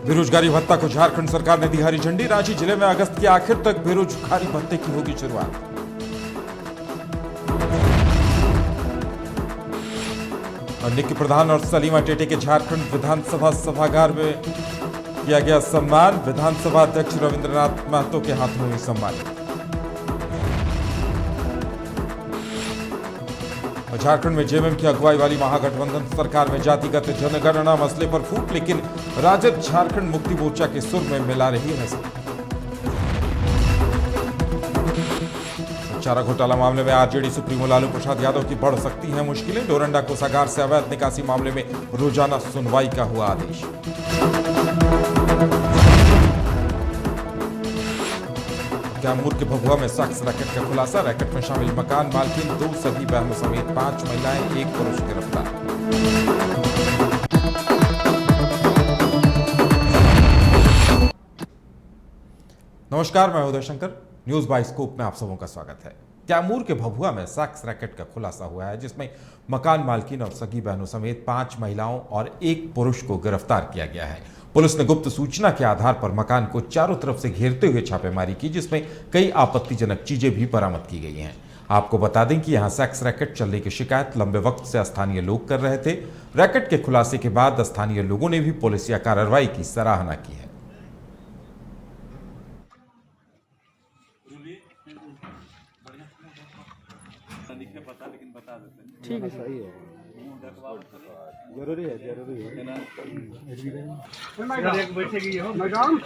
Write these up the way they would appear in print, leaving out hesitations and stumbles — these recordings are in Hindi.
बेरोजगारी भत्ता को झारखंड सरकार ने दी हरी झंडी। रांची जिले में अगस्त के आखिर तक बेरोजगारी भत्ते की होगी शुरुआत। और निक्की प्रधान और सलीमा टेटे के झारखंड विधानसभा सभागार में किया गया सम्मान। विधानसभा अध्यक्ष रविंद्रनाथ महतो के हाथों हुई सम्मानित। झारखंड में जेएमएम की अगुवाई वाली महागठबंधन सरकार में जातिगत जनगणना मसले पर फूट, लेकिन राजद झारखंड मुक्ति मोर्चा के सुर में मिला रही है नजर। चारा घोटाला मामले में आरजेडी सुप्रीमो लालू प्रसाद यादव की बढ़ सकती हैं मुश्किलें। डोरंडा कोषागार से अवैध निकासी मामले में रोजाना सुनवाई का हुआ आदेश। कैमूर के भभुआ में सेक्स रैकेट का खुलासा। रैकेट में शामिल मकान मालकिन 2 सगी बहनों समेत 5 महिलाएं, 1 पुरुष गिरफ्तार। नमस्कार, मैं Uday Shankar. News bye scope में आप सबों का स्वागत है। कैमूर के भभुआ में सेक्स रैकेट का खुलासा हुआ है, जिसमें मकान मालकिन और सगी बहनों समेत 5 महिलाओं और 1 पुरुष को गिरफ्तार किया गया है। पुलिस ने गुप्त सूचना के आधार पर मकान को चारों तरफ से घेरते हुए छापेमारी की, जिसमें कई आपत्तिजनक चीजें भी बरामद की गई हैं। आपको बता दें कि यहां सेक्स रैकेट चलने की शिकायत लंबे वक्त से स्थानीय लोग कर रहे थे। रैकेट के खुलासे के बाद स्थानीय लोगों ने भी पुलिस या कार्रवाई की सराहना की है। ठीक है, सही है, जरूरी है बैठेगी मैडम।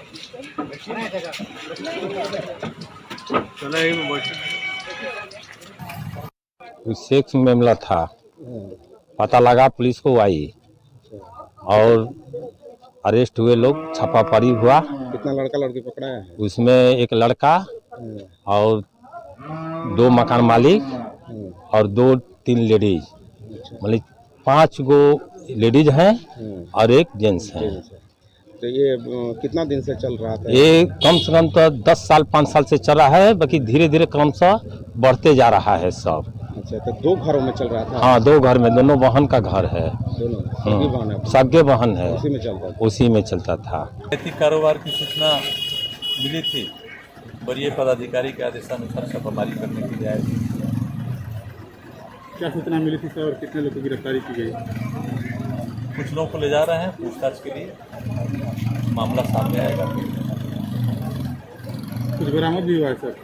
सेक्स मामला था, पता लगा, पुलिस को आई और अरेस्ट हुए लोग, छापामारी हुआ। कितना लड़का लड़की पकड़ा है? उसमें एक लड़का और 2 मकान मालिक और 2-3 लेडीज, मतलब 5 गो लेडीज हैं और 1 जेंट्स हैं। तो ये कितना दिन से चल रहा था? ये कम से कम तो 10 साल 5 साल से चल रहा है, बाकी धीरे धीरे कम से बढ़ते जा रहा है सब। अच्छा, तो 2 घरों में चल रहा था? हाँ, 2 घर में, दोनों बहन का घर है। दोनों सगी बहन है? सगे बहन है, उसी में चलता था? उसी में चलता था। नैतिक कारोबार की सूचना मिली थी, वरीय पदाधिकारी के आदेशानुसार छापामारी करने के लिए आए थे। क्या सूचना मिली थी सर और कितने लोगों की गिरफ्तारी की गई? कुछ लोगों को ले जा रहे हैं पूछताछ के लिए, मामला सामने आएगा। कुछ बरामद भी हुआ है सर?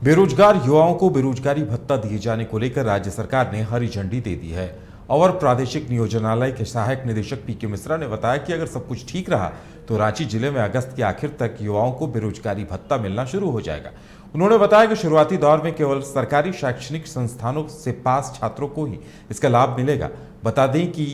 बेरोजगार युवाओं को बेरोजगारी भत्ता दिए जाने को लेकर राज्य सरकार ने हरी झंडी दे दी है। अवर प्रादेशिक नियोजनालय के सहायक निदेशक पीके मिश्रा ने बताया कि अगर सब कुछ ठीक रहा तो रांची जिले में अगस्त के आखिर तक युवाओं को बेरोजगारी भत्ता मिलना शुरू हो जाएगा। उन्होंने बताया कि शुरुआती दौर में केवल सरकारी शैक्षणिक संस्थानों से पास छात्रों को ही इसका लाभ मिलेगा। बता दें कि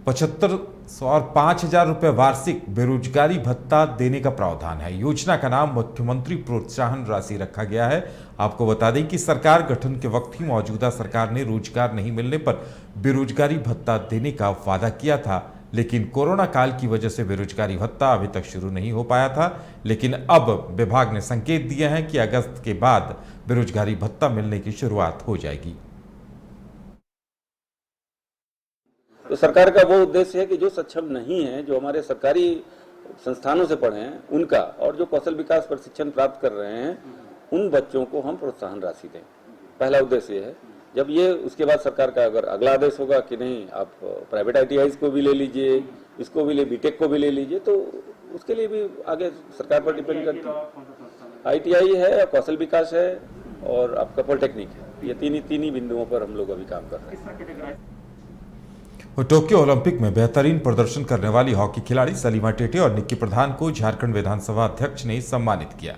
7500 और 5000 रुपये वार्षिक बेरोजगारी भत्ता देने का प्रावधान है। योजना का नाम मुख्यमंत्री प्रोत्साहन राशि रखा गया है। आपको बता दें कि सरकार गठन के वक्त ही मौजूदा सरकार ने रोजगार नहीं मिलने पर बेरोजगारी भत्ता देने का वादा किया था, लेकिन कोरोना काल की वजह से बेरोजगारी भत्ता अभी तक शुरू नहीं हो पाया था। लेकिन अब विभाग ने संकेत दिए हैं कि अगस्त के बाद बेरोजगारी भत्ता मिलने की शुरुआत हो जाएगी। तो सरकार का वो उद्देश्य है कि जो सक्षम नहीं है, जो हमारे सरकारी संस्थानों से पढ़े हैं उनका, और जो कौशल विकास प्रशिक्षण प्राप्त कर रहे हैं उन बच्चों को हम प्रोत्साहन राशि दें। पहला उद्देश्य है। जब ये उसके बाद सरकार का अगर अगला आदेश होगा कि नहीं आप प्राइवेट ITIs को भी ले लीजिए, इसको भी ले, बीटेक को भी ले लीजिए, तो उसके लिए भी आगे सरकार पर डिपेंड करती है। ITI है, कौशल विकास है और आपका पॉलिटेक्निक है। ये तीन ही बिंदुओं पर हम लोग अभी काम कर रहे हैं। टोक्यो ओलंपिक में बेहतरीन प्रदर्शन करने वाली हॉकी खिलाड़ी सलीमा टेटे और निक्की प्रधान को झारखंड विधानसभा अध्यक्ष ने सम्मानित किया।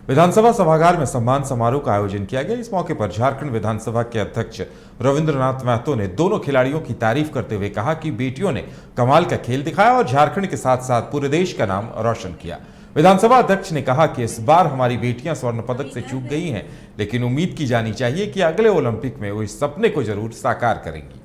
विधानसभा सभागार में सम्मान समारोह का आयोजन किया गया। इस मौके पर झारखंड विधानसभा के अध्यक्ष रविंद्रनाथ महतो ने दोनों खिलाड़ियों की तारीफ करते हुए कहा कि बेटियों ने कमाल का खेल दिखाया और झारखंड के साथ साथ पूरे देश का नाम रोशन किया। विधानसभा अध्यक्ष ने कहा कि इस बार हमारी बेटियां स्वर्ण पदक से चूक गई हैं, लेकिन उम्मीद की जानी चाहिए कि अगले ओलंपिक में वो इस सपने को जरूर साकार करेंगी।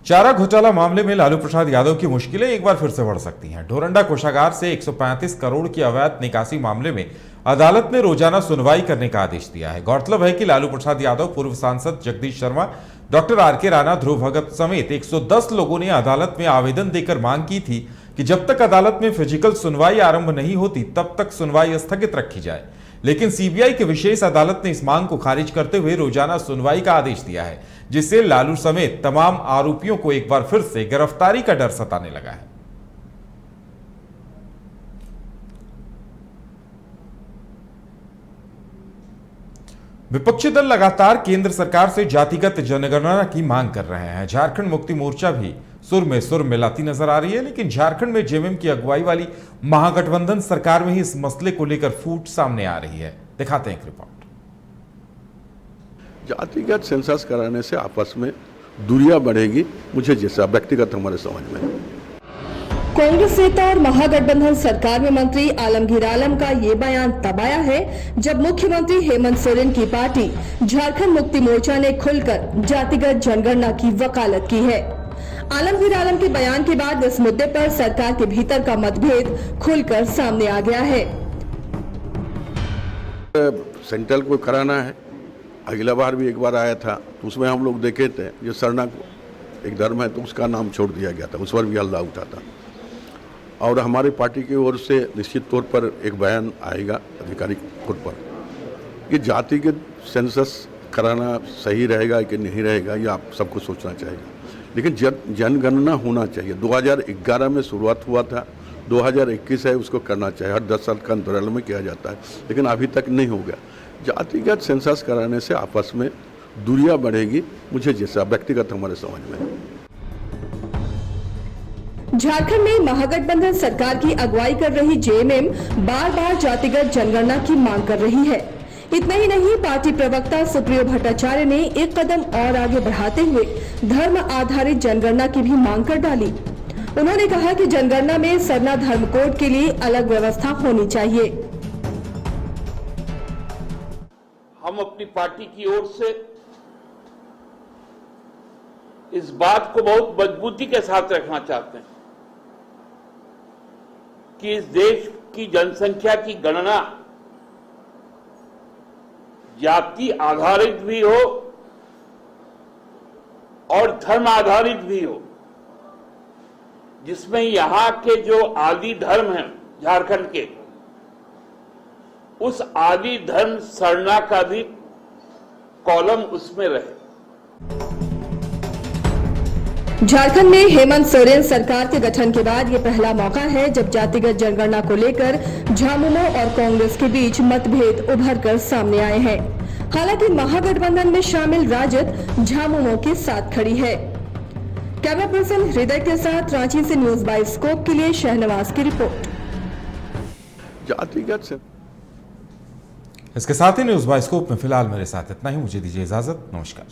चारा घोटाला मामले में लालू प्रसाद यादव की मुश्किलें एक बार फिर से बढ़ सकती हैं। डोरंडा कोषागार से 135 करोड़ की अवैध निकासी मामले में अदालत ने रोजाना सुनवाई करने का आदेश दिया है। गौरतलब है कि लालू प्रसाद यादव, पूर्व सांसद जगदीश शर्मा, डॉक्टर आर.के. राणा, ध्रुव भगत समेत 110 लोगों ने अदालत में आवेदन देकर मांग की थी कि जब तक अदालत में फिजिकल सुनवाई आरंभ नहीं होती तब तक सुनवाई स्थगित रखी जाए। लेकिन सीबीआई की विशेष अदालत ने इस मांग को खारिज करते हुए रोजाना सुनवाई का आदेश दिया है, जिससे लालू समेत तमाम आरोपियों को एक बार फिर से गिरफ्तारी का डर सताने लगा है। विपक्षी दल लगातार केंद्र सरकार से जातिगत जनगणना की मांग कर रहे हैं। झारखंड मुक्ति मोर्चा भी सुर में मिलाती नजर आ रही है, लेकिन झारखंड में जेएमएम की अगुवाई वाली महागठबंधन सरकार में ही इस मसले को लेकर फूट सामने आ रही है। दिखाते हैं एक रिपोर्ट। जातिगत सेंसस कराने से आपस में दूरियां बढ़ेगी, मुझे जैसा व्यक्तिगत हमारे समझ में। कांग्रेस नेता और महागठबंधन सरकार में मंत्री आलमगीर आलम का ये बयान तब आया है जब मुख्यमंत्री हेमंत सोरेन की पार्टी झारखंड मुक्ति मोर्चा ने खुलकर जातिगत जनगणना की वकालत की है। आलमगीर आलम के बयान के बाद इस मुद्दे पर सरकार के भीतर का मतभेद खुलकर सामने आ गया है। सेंट्रल को कराना है, अगला बार भी एक बार आया था तो उसमें हम लोग देखे थे, जो सरना को एक धर्म है तो उसका नाम छोड़ दिया गया था, उस पर भी हल्ला उठा था। और हमारी पार्टी की ओर से निश्चित तौर पर एक बयान आएगा आधिकारिक तौर पर कि जातिगत सेंसस कराना सही रहेगा कि नहीं रहेगा, ये आप सबको सोचना चाहिए। लेकिन जनगणना होना चाहिए। 2011 में शुरुआत हुआ था, 2021 है, उसको करना चाहिए। हर 10 साल का अंतराल में किया जाता है, लेकिन अभी तक नहीं हो गया। जातिगत सेंसस कराने से आपस में दूरियां बढ़ेगी, मुझे जैसा व्यक्तिगत हमारे समझ में। झारखंड में महागठबंधन सरकार की अगुवाई कर रही जेएमएम बार बार जातिगत जनगणना की मांग कर रही है। इतना ही नहीं, पार्टी प्रवक्ता सुप्रियो भट्टाचार्य ने एक कदम और आगे बढ़ाते हुए धर्म आधारित जनगणना की भी मांग कर डाली। उन्होंने कहा कि जनगणना में सरना धर्म कोड के लिए अलग व्यवस्था होनी चाहिए। हम अपनी पार्टी की ओर से इस बात को बहुत मजबूती के साथ रखना चाहते हैं कि इस देश की जनसंख्या की गणना जाति आधारित भी हो और धर्म आधारित भी हो, जिसमें यहां के जो आदि धर्म हैं झारखंड के, उस आदि धर्म सरना का भी कॉलम उसमें रहे। झारखंड में हेमंत सोरेन सरकार के गठन के बाद ये पहला मौका है जब जातिगत जनगणना को लेकर झामुमो और कांग्रेस के बीच मतभेद उभर कर सामने आए हैं। हालांकि महागठबंधन में शामिल राजद झामुमो के साथ खड़ी है। कैमरा पर्सन हृदय के साथ रांची से न्यूज बाइस्कोप के लिए शहनवाज की रिपोर्ट। जातिगत से इसके साथ ही न्यूज बाइस्कोप में फिलहाल मेरे साथ इतना ही। मुझे दीजिए इजाजत। नमस्कार।